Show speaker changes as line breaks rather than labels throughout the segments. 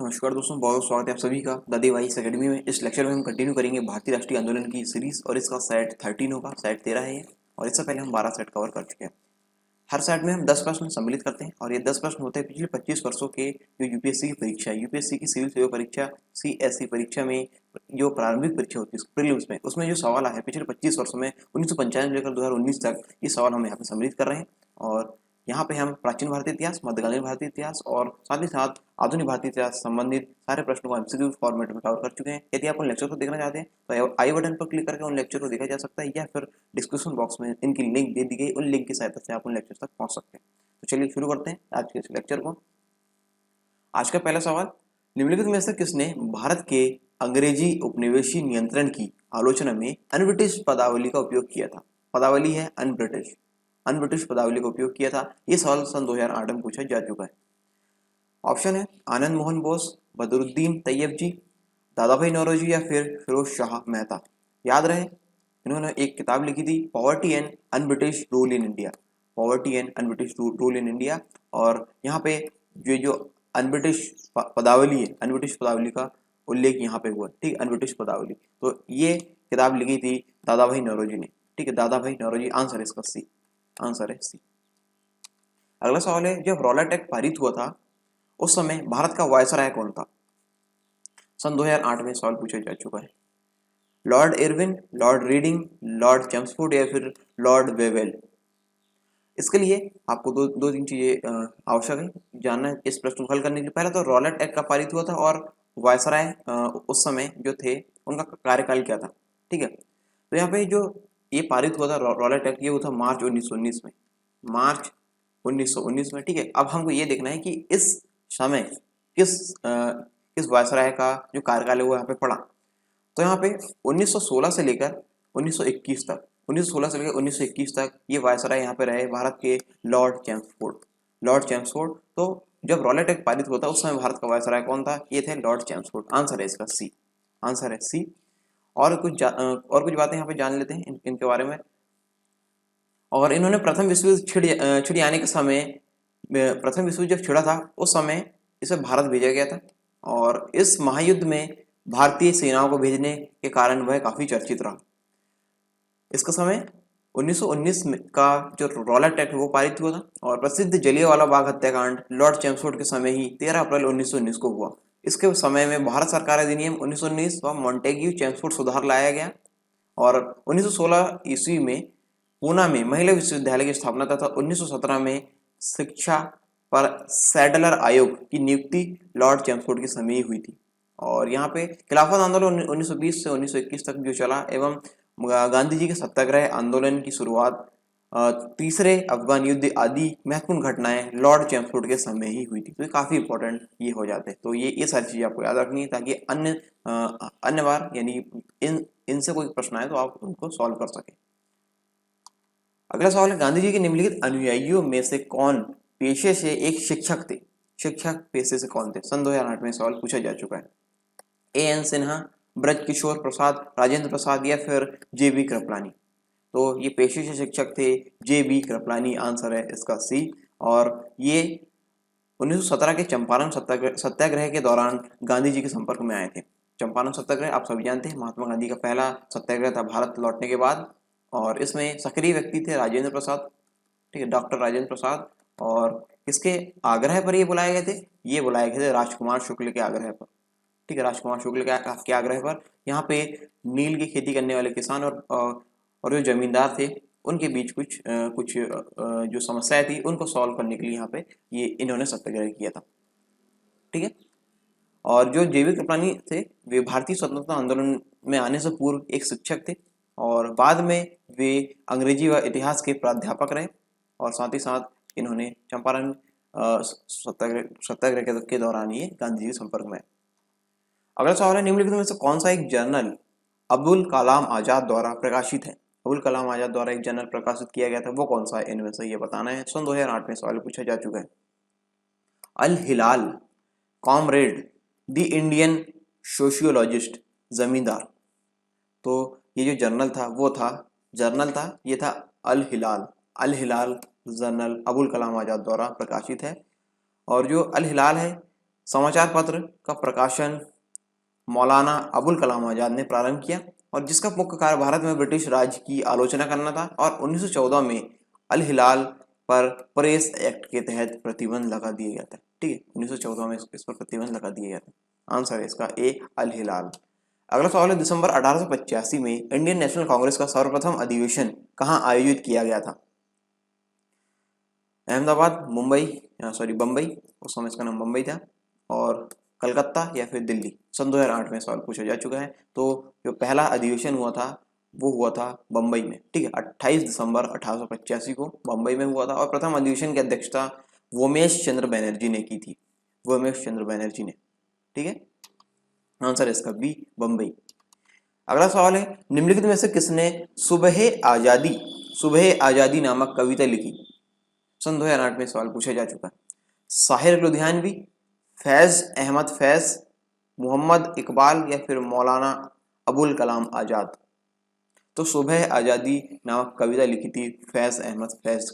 नमस्कार दोस्तों, बहुत स्वागत है आप सभी का दादी वाइस अकेडमी में। इस लेक्चर में हम कंटिन्यू करेंगे भारतीय राष्ट्रीय आंदोलन की सीरीज और इसका सेट 13 होगा, सेट 13 है ये। और इससे पहले हम 12 सेट कवर कर चुके हैं। हर सेट में हम 10 प्रश्न सम्मिलित करते हैं और ये 10 प्रश्न होते हैं पिछले 25 वर्षों के जो यूपीएससी की परीक्षा है, यूपीएससी की सिविल सेवा परीक्षा सीएससी परीक्षा में जो प्रारंभिक परीक्षा होती है प्रीलिम्स में, उसमें जो सवाल आए हैं पिछले 25 वर्षों में 1995 से लेकर 2019 तक, ये सवाल हम यहाँ पे सम्मिलित कर रहे हैं। और यहाँ पे हम प्राचीन भारतीय इतिहास, मध्यकालीन भारतीय इतिहास और साथ ही साथ आधुनिक भारतीय इतिहास संबंधित सारे प्रश्नों को एमसीक्यू फॉर्मेट में कवर कर चुके हैं। यदि आप उन लेक्चर को देखना चाहते हैं तो आई बटन पर क्लिक करके उन लेक्चर को देखा जा सकता है, या फिर डिस्क्रिप्शन बॉक्स में इनकी लिंक दे दी गई, उन लिंक की सहायता से आप उन लेक्चर तक पहुंच सकते हैं। तो चलिए शुरू करते हैं आज के इस लेक्चर को। आज का पहला सवाल, निम्नलिखित में से किसने भारत के अंग्रेजी उपनिवेशी नियंत्रण की आलोचना में अनब्रिटिश पदावली का उपयोग किया था? पदावली है अनब्रिटिश पदावली का उपयोग किया था। ये सवाल सन 2008 में पूछा जा चुका है। ऑप्शन है आनंद मोहन बोस, बदरुद्दीन तैयब जी, दादा भाई नौरोजी या फिर फिरोज शाह मेहता। याद रहे इन्होंने एक किताब लिखी थी, poverty and un-British rule in India, poverty and un-British rule in India. और यहाँ पे जो अनब्रिटिश पदावली है, अनब्रिटिश पदावली का उल्लेख यहाँ पे हुआ, ठीक, अनब्रिटिश पदावली। तो ये किताब लिखी थी दादा भाई नौरोजी ने, ठीक है, दादा भाई नौरोजी। आंसर है इसका सी, आंसर है सी। अगला सवाल है, जब रॉलेट एक्ट पारित हुआ था उस समय भारत का वायसराय कौन था? सन 2008 में सवाल पूछा जा चुका है। Lord Irwin, Lord reading, Lord Chelmsford या फिर लॉर्ड वेवेल। इसके लिए आपको दो तीन चीजें आवश्यक है जानना है इस प्रश्न को हल करने के लिए। पहला तो रॉलेट एक्ट का पारित हुआ था और वायसराय उस समय जो थे उनका कार्यकाल क्या था, ठीक है। तो यहाँ पे जो ये पारित हुआ था रॉलेट एक्ट, ये हुआ था मार्च 1919 में, मार्च 1919 में, ठीक है। अब हमको ये देखना है कि इस समय किस वायसराय का जो कार्यकाल है वो यहाँ पे पड़ा। तो यहाँ पे 1916 से लेकर 1921 तक, 1916 से लेकर 1921 तक ये वायसराय यहाँ पे रहे भारत के लॉर्ड चेम्सफोर्ड, लॉर्ड चेम्सफोर्ड। तो जब रॉलेट एक्ट पारित हुआ था उस समय भारत का वायसराय कौन था? ये थे लॉर्ड चेम्सफोर्ड। आंसर है इसका सी, आंसर है सी। और कुछ बातें यहाँ पे जान लेते हैं इनके बारे में। और इन्होंने प्रथम विश्व युद्ध छिड़ आने के समय, प्रथम विश्व युद्ध जब छिड़ा था उस समय इसे भारत भेजा गया था। और इस महायुद्ध में भारतीय सेनाओं को भेजने के कारण वह काफी चर्चित रहा। इसका समय 1919 का जो रॉलेट एक्ट वो पारित हुआ था। और प्रसिद्ध जलियांवाला बाग हत्याकांड लॉर्ड चेम्सफोर्ड के समय ही 13 अप्रैल 1919 को हुआ। इसके समय में भारत सरकार अधिनियम 1919 व मॉन्टेग्यू चेम्सफोर्ड सुधार लाया गया। और 1916 ईस्वी में पूना में महिला विश्वविद्यालय की स्थापना तथा 1917 में शिक्षा पर सैडलर आयोग की नियुक्ति लॉर्ड चेम्सफोर्ड के समय ही हुई थी। और यहाँ पे खिलाफत आंदोलन 1920 से 1921 तक जो चला एवं गांधी जी के सत्याग्रह आंदोलन की शुरुआत, तीसरे अफगान युद्ध आदि महत्वपूर्ण घटनाएं लॉर्ड चेम्सफोर्ड के समय ही हुई थी। तो ये काफी इंपॉर्टेंट ये हो जाते हैं। तो ये सारी चीजें आपको याद रखनी है ताकि अन्य बार यानी इनसे कोई प्रश्न आए तो आप उनको सॉल्व कर सके। अगला सवाल है, गांधी जी के निम्नलिखित अनुयायियों में से कौन पेशे से एक शिक्षक थे? शिक्षक पेशे से कौन थे? सन 2008 में सवाल पूछा जा चुका है। एएन सिन्हा, ब्रज किशोर प्रसाद, राजेंद्र प्रसाद या फिर जेबी कृपलानी। तो ये पेशे से शिक्षक थे जेबी कृपलानी। आंसर है इसका सी। और ये 1917 के चंपारण सत्याग्रह के दौरान गांधी जी के संपर्क में आए थे। चंपारण सत्याग्रह आप सभी जानते हैं, महात्मा गांधी का पहला सत्याग्रह था भारत लौटने के बाद। और इसमें सक्रिय व्यक्ति थे राजेंद्र प्रसाद, ठीक है, डॉक्टर राजेंद्र प्रसाद। और किसके आग्रह पर ये बुलाए गए थे? ये बुलाए गए थे राजकुमार शुक्ल के आग्रह पर, ठीक है, राजकुमार शुक्ल के आग्रह पर। यहाँ पे नील की खेती करने वाले किसान और जो जमींदार थे उनके बीच कुछ जो समस्याएं थी उनको सॉल्व करने के लिए यहाँ पे ये इन्होंने सत्याग्रह किया था, ठीक है। और जो जेबी कृपलानी थे वे भारतीय स्वतंत्रता आंदोलन में आने से पूर्व एक शिक्षक थे और बाद में वे अंग्रेजी व इतिहास के प्राध्यापक रहे। और साथ ही साथ इन्होंने चंपारण सत्याग्रह के दौरान ये गांधी जी के संपर्क में। अगला सवाल है, निम्नलिखित में से कौन सा एक जर्नल अबुल कलाम आजाद द्वारा प्रकाशित है? अबुल कलाम आजाद द्वारा एक जर्नल प्रकाशित किया गया था, वो कौन सा है? इनमें से ये बताना है। सन 2008 में सवाल पूछा जा चुका है। अल हिलाल, कॉमरेड, द इंडियन सोशियोलॉजिस्ट, जमींदार। तो ये जो जर्नल था वो था ये था अल हिलाल जर्नल अबुल कलाम आजाद द्वारा प्रकाशित है। और जो अल हिलाल है समाचार पत्र का प्रकाशन मौलाना अबुल कलाम आजाद ने प्रारंभ किया और जिसका मुख्य कार्य भारत में ब्रिटिश राज की आलोचना करना था। और 1914 में अल हिलाल पर प्रेस एक्ट के तहत प्रतिबंध लगा दिया गया था। ठीक है, 1914 में इस पर प्रतिबंध लगा दिया गया था। आंसर है इसका ए, अल हिलाल। अगला सवाल है, दिसंबर 1885 में इंडियन नेशनल कांग्रेस का सर्वप्रथम अधिवेशन कहाँ आयोजित किया गया था? अहमदाबाद, बम्बई, उस समय इसका नाम बम्बई था, और कलकत्ता या फिर दिल्ली। सन 2008 में सवाल पूछा जा चुका है। तो जो पहला अधिवेशन हुआ था वो हुआ था बम्बई में। ठीक है, 28 दिसंबर 1885 को बम्बई में हुआ था और प्रथम अधिवेशन की अध्यक्षता वोमेश चंद्र बनर्जी ने की थी। वोमेश चंद्र बनर्जी ने। ठीक है, आंसर है इसका बी, बम्बई। अगला सवाल है, निम्नलिखित में से किसने सुबह आजादी नामक कविता लिखी? सन 2008 में सवाल पूछा जा चुका है। साहिर लुधियानवी, फैज अहमद फैज, मोहम्मद इकबाल या फिर मौलाना अबुल कलाम आजाद। तो सुबह आजादी नामक कविता लिखी थी फैज अहमद फैज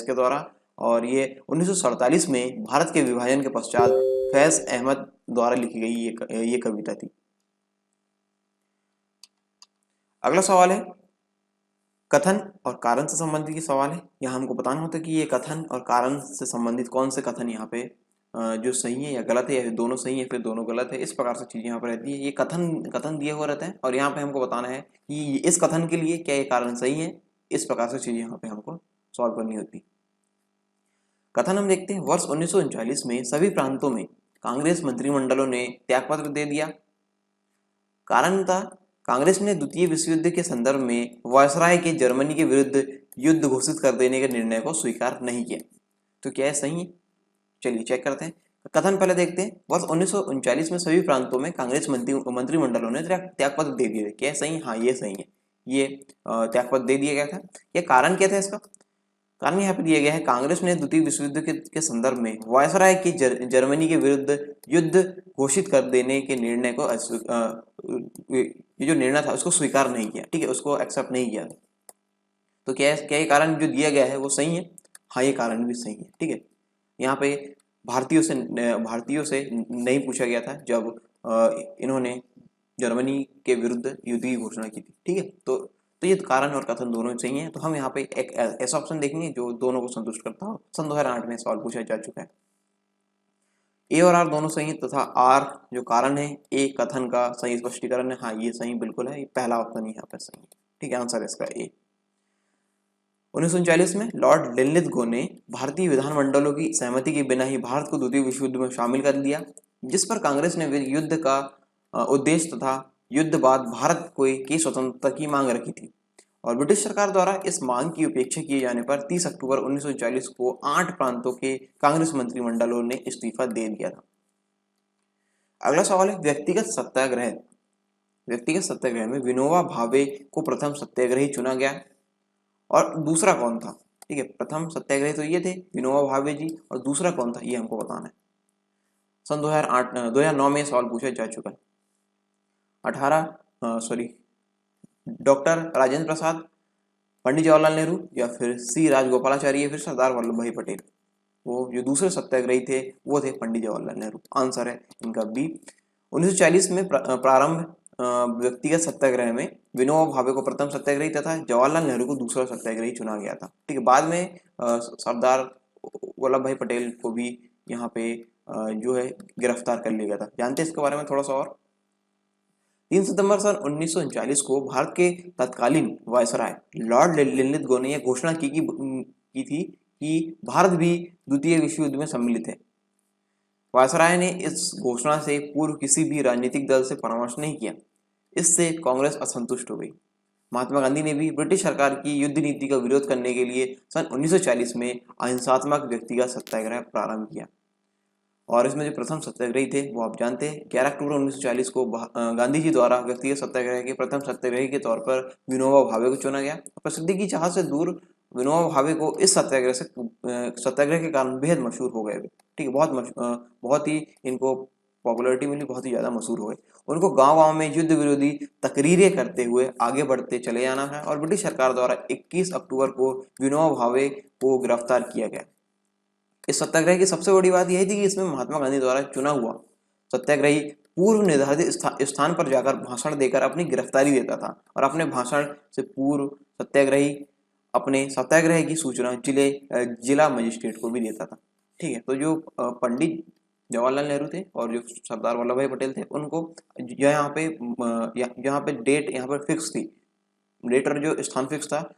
के द्वारा। और ये 1947 में भारत के विभाजन के पश्चात फैज अहमद द्वारा लिखी गई ये कविता थी। अगला सवाल है, कथन और कारण से संबंधित ये सवाल है। यहाँ हमको बताना होता है कि ये कथन और कारण से संबंधित कौन से कथन यहाँ पे जो सही है या गलत है, या फिर दोनों सही है फिर दोनों गलत है। इस प्रकार से चीजें यहाँ पर रहती है। ये कथन दिया हुआ रहता है और यहाँ पे हमको बताना है कि इस कथन के लिए क्या ये कारण सही है। इस प्रकार से चीजें यहाँ पे हमको सॉल्व करनी होती। कथन हम देखते हैं, वर्ष 1939 में सभी प्रांतों में कांग्रेस मंत्रिमंडलों ने त्यागपत्र दे दिया। कारण था, कांग्रेस ने द्वितीय विश्व युद्ध के संदर्भ में वायसराय के जर्मनी के विरुद्ध युद्ध घोषित कर देने के निर्णय को स्वीकार नहीं किया। तो क्या है सही है? चलिए चेक करते हैं। कथन पहले देखते हैं, वर्ष 1939 में सभी प्रांतों में कांग्रेस मंत्रिमंडलों ने त्यागपत्र दे दिए थे। क्या सही? हाँ, ये सही है। ये त्यागपत्र दे दिया गया था। ये कारण क्या था इसका? कारण यहाँ पे दिया गया है, कांग्रेस ने द्वितीय विश्व युद्ध के संदर्भ में वायसराय की जर्मनी के विरुद्ध युद्ध घोषित कर देने के निर्णय को ये जो निर्णय था उसको स्वीकार नहीं किया। ठीक है, उसको एक्सेप्ट नहीं किया। तो क्या ये कारण जो दिया गया है वो सही है? हाँ, ये कारण भी सही है। ठीक है, यहाँ पे भारतीयों से नहीं पूछा गया था जब इन्होंने जर्मनी के विरुद्ध युद्ध की घोषणा की थी। ठीक है, तो ये कारण और कथन दोनों सही हैं। तो हम यहाँ पे एक ऐसा ऑप्शन देखेंगे जो दोनों को संतुष्ट करता हो। सन 2008 में सवाल पूछा जा चुका है। ए और आर दोनों सही है तथा आर जो कारण है, ए कथन का सही स्पष्टीकरण है। हाँ, ये सही बिल्कुल है। ये पहला ऑप्शन यहाँ पे सही है। ठीक है, आंसर है इसका ए। 1939 में लॉर्ड लिनलिथगो ने भारतीय विधानमंडलों की सहमति के बिना ही भारत को द्वितीय विश्व युद्ध में शामिल कर दिया, जिस पर कांग्रेस ने युद्ध का उद्देश्य तथा युद्ध बाद भारत को की स्वतंत्रता की मांग रखी थी। और ब्रिटिश सरकार द्वारा इस मांग की उपेक्षा किए जाने पर 30 अक्टूबर 1940 को 8 प्रांतों के कांग्रेस मंत्रिमंडलों ने इस्तीफा दे दिया था। अगला सवाल है, व्यक्तिगत सत्याग्रह में विनोबा भावे को प्रथम सत्याग्रही चुना गया और दूसरा कौन था? ठीक है, प्रथम सत्याग्रही तो ये थे विनोबा भावे जी, और दूसरा कौन था ये हमको बताना है। सन 2009 में सवाल पूछा जा चुका है। डॉक्टर राजेंद्र प्रसाद, पंडित जवाहरलाल नेहरू या फिर सी राजगोपालाचारी या फिर सरदार वल्लभ भाई पटेल। वो जो दूसरे सत्याग्रही थे वो थे पंडित जवाहरलाल नेहरू। आंसर है इनका बी। 1940 में प्रारंभ व्यक्तिगत सत्याग्रह में विनोबा भावे को प्रथम सत्याग्रही तथा जवाहरलाल नेहरू को दूसरा सत्याग्रही चुना गया था। ठीक है, बाद में सरदार वल्लभ भाई पटेल को भी यहाँ पे जो है गिरफ्तार कर लिया गया था। जानते हैं इसके बारे में थोड़ा सा और? 3 सितंबर सन 1939 को भारत के तत्कालीन वायसराय लॉर्ड लिनलिथगो ने यह घोषणा की थी कि भारत भी द्वितीय विश्व युद्ध में सम्मिलित है। वायसराय ने इस घोषणा से पूर्व किसी भी राजनीतिक दल से परामर्श नहीं किया। इससे कांग्रेस असंतुष्ट हो गई। महात्मा गांधी ने भी ब्रिटिश सरकार की युद्ध नीति का विरोध करने के लिए सन 1940 में अहिंसात्मक व्यक्तिगत सत्याग्रह प्रारंभ किया। और इसमें जो प्रथम सत्याग्रही थे वो आप जानते हैं, 11 अक्टूबर 1940 को गांधी जी द्वारा व्यक्तिगत सत्याग्रह के प्रथम सत्याग्रही के तौर पर विनोबा भावे को चुना गया। प्रसिद्धि की चाह से दूर विनोबा भावे को इस सत्याग्रह के कारण बेहद मशहूर हो गए। ठीक है, बहुत ही इनको पॉपुलैरिटी मिली, बहुत ही ज़्यादा मशहूर हो गए। उनको गांव-गांव में युद्ध विरोधी तकरीरें करते हुए आगे बढ़ते चले जाना है और ब्रिटिश सरकार द्वारा 21 अक्टूबर को विनोबा भावे को गिरफ्तार किया गया। इस सत्याग्रह की सबसे बड़ी बात यह थी कि इसमें महात्मा गांधी द्वारा चुना हुआ सत्याग्रही पूर्व निर्धारित स्थान पर जाकर भाषण देकर अपनी गिरफ्तारी देता था और अपने भाषण से पूर्व सत्याग्रही अपने सत्याग्रह की सूचना जिला मजिस्ट्रेट को भी देता था। ठीक है, तो जो पंडित जवाहरलाल नेहरू थे और जो सरदार वल्लभ भाई पटेल थे, उनको यहाँ पे डेट यहाँ पर फिक्स थी, डेट और जो स्थान फिक्स था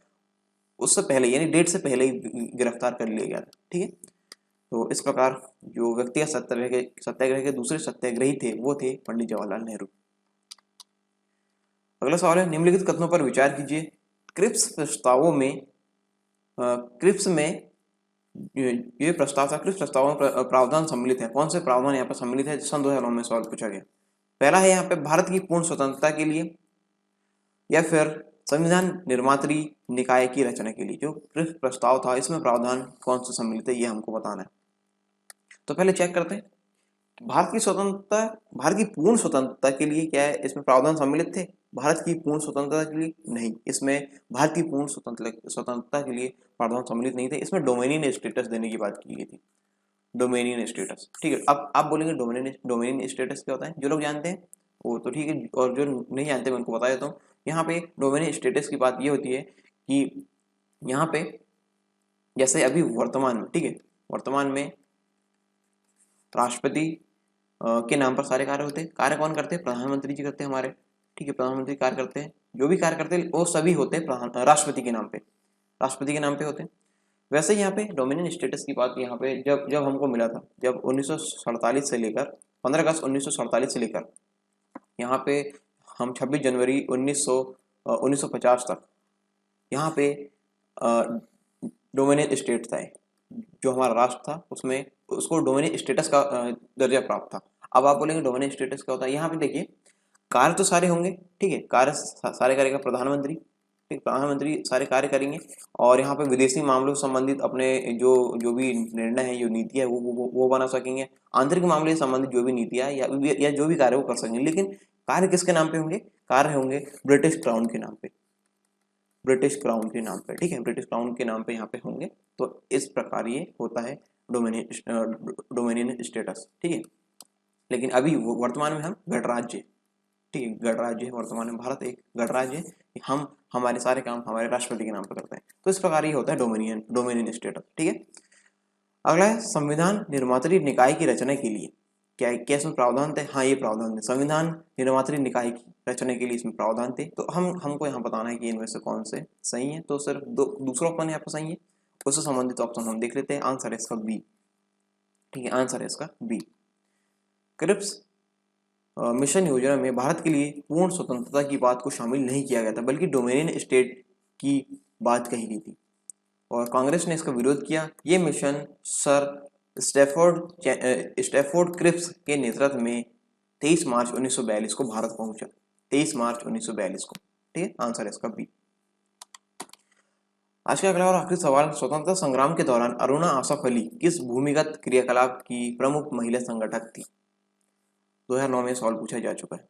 उससे पहले यानी डेट से पहले ही गिरफ्तार कर लिया गया था। ठीक है, तो इस प्रकार जो व्यक्तिगत सत्याग्रह के दूसरे सत्याग्रही थे वो थे पंडित जवाहरलाल नेहरू। अगला सवाल है, निम्नलिखित कथनों पर विचार कीजिए। क्रिप्स प्रस्तावों में क्रिप्स में ये प्रस्ताव था, क्रिप्स प्रस्तावों में प्रावधान सम्मिलित है। कौन से प्रावधान यहाँ पर सम्मिलित है? सन 2009 में सवाल पूछा गया। पहला है यहाँ पे भारत की पूर्ण स्वतंत्रता के लिए, या फिर संविधान निर्मात्री निकाय की रचना के लिए। जो क्रिप्स प्रस्ताव था इसमें प्रावधान कौन से सम्मिलित है ये हमको बताना है। तो पहले चेक करते हैं भारत की पूर्ण स्वतंत्रता के लिए क्या है इसमें प्रावधान सम्मिलित थे? भारत की पूर्ण स्वतंत्रता के लिए नहीं, इसमें भारत की पूर्ण स्वतंत्रता के लिए प्रावधान सम्मिलित नहीं थे। इसमें डोमिनियन स्टेटस देने की बात की गई थी, डोमिनियन स्टेटस। ठीक है, अब आप बोलेंगे डोमिनियन स्टेटस क्या होता है? जो लोग जानते हैं वो तो ठीक है, और जो नहीं जानते मैं उनको बता देता हूँ। यहाँ पे डोमिनियन स्टेटस की बात ये होती है कि यहाँ पे जैसे अभी वर्तमान में, ठीक है, वर्तमान में राष्ट्रपति के नाम पर सारे कार्य होते हैं। कार्य कौन करते हैं? प्रधानमंत्री जी करते हैं हमारे। ठीक है, प्रधानमंत्री कार्य करते हैं, जो भी कार्य करते हैं वो सभी होते हैं राष्ट्रपति के नाम पे, राष्ट्रपति के नाम पे होते हैं। वैसे यहाँ पे डोमिनियन स्टेटस की बात यहाँ पे जब हमको मिला था, जब 1947 से लेकर 15 अगस्त 1947 से लेकर यहाँ पे हम 26 जनवरी 1950 तक यहाँ पे डोमिनियन स्टेट था। जो हमारा राष्ट्र था उसमें उसको डोमिनियन स्टेटस का दर्जा प्राप्त था। अब आप बोलेंगे डोमिनियन स्टेटस क्या होता है? यहाँ पे देखिए कार्य तो सारे होंगे, ठीक है, कार्य सारे करेगा प्रधानमंत्री, ठीक, प्रधानमंत्री सारे कार्य करेंगे। और यहाँ पे विदेशी मामलों से संबंधित अपने जो भी निर्णय है, जो नीति है वो बना सकेंगे। आंतरिक मामले से संबंधित जो भी नीतियां या जो भी कार्य वो कर सकेंगे। लेकिन कार्य किसके नाम पे होंगे? कार्य होंगे ब्रिटिश क्राउन के नाम पे, ब्रिटिश क्राउन के नाम पे। ठीक है, ब्रिटिश क्राउन के नाम पे यहाँ पे होंगे। तो इस प्रकार ये होता है डोमिनियन स्टेटस। ठीक है, लेकिन अभी वर्तमान में हम गणराज्य, ठीक है, गणराज्य है वर्तमान में, भारत एक गणराज्य है। हम हमारे सारे काम हमारे राष्ट्रपति के नाम पर करते हैं। तो इस प्रकार ये होता है डोमिनियन स्टेटस। ठीक है, अगला है संविधान निर्मात्री निकाय की रचना के लिए क्या इसमें प्रावधान थे? हाँ, ये प्रावधान थे। संविधान निर्मात्री निकाय की रचना के लिए इसमें प्रावधान थे। तो हमको यहाँ बताना है कि इनमें से कौन से सही है। तो सिर्फ दूसरा ऑप्शन यहाँ पर सही है, उससे संबंधित ऑप्शन हम देख लेते हैं। आंसर है इसका बी। ठीक है, आंसर है इसका बी। क्रिप्स मिशन योजना में भारत के लिए पूर्ण स्वतंत्रता की बात को शामिल नहीं किया गया था, बल्कि डोमिनियन स्टेट की बात कही गई थी और कांग्रेस ने इसका विरोध किया। ये मिशन सर स्टैफोर्ड क्रिप्स के नेतृत्व में 23 मार्च 1942 को भारत पहुंचा। 23 मार्च 1942 को। ठीक है, आंसर है इसका बी। आज का अगला और आखिरी सवाल, स्वतंत्रता संग्राम के दौरान अरुणा आसफ अली किस भूमिगत क्रियाकलाप की प्रमुख महिला संगठक थी? 2009 में सवाल पूछा जा चुका है।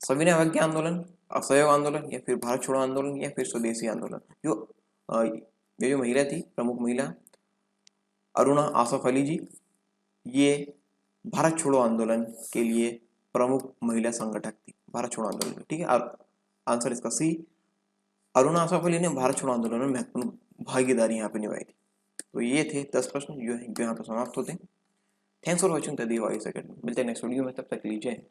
सविनय अवज्ञा आंदोलन, असहयोग आंदोलन, या फिर भारत छोड़ो आंदोलन, या फिर स्वदेशी आंदोलन। ये जो महिला थी, प्रमुख महिला अरुणा आसफ अली जी, ये भारत छोड़ो आंदोलन के लिए प्रमुख महिला संगठक थी, भारत छोड़ो आंदोलन में। ठीक है, आंसर इसका सी। अरुणा आसफ अली ने भारत छोड़ो आंदोलन में महत्वपूर्ण भागीदारी यहाँ पे निभाई थी। तो ये थे 10 प्रश्न जो यहाँ पे समाप्त होते हैं। Thanks for watching the the voice academy. मिलते हैं नेक्स्ट वीडियो में, तब तक के लिए जय हिंद।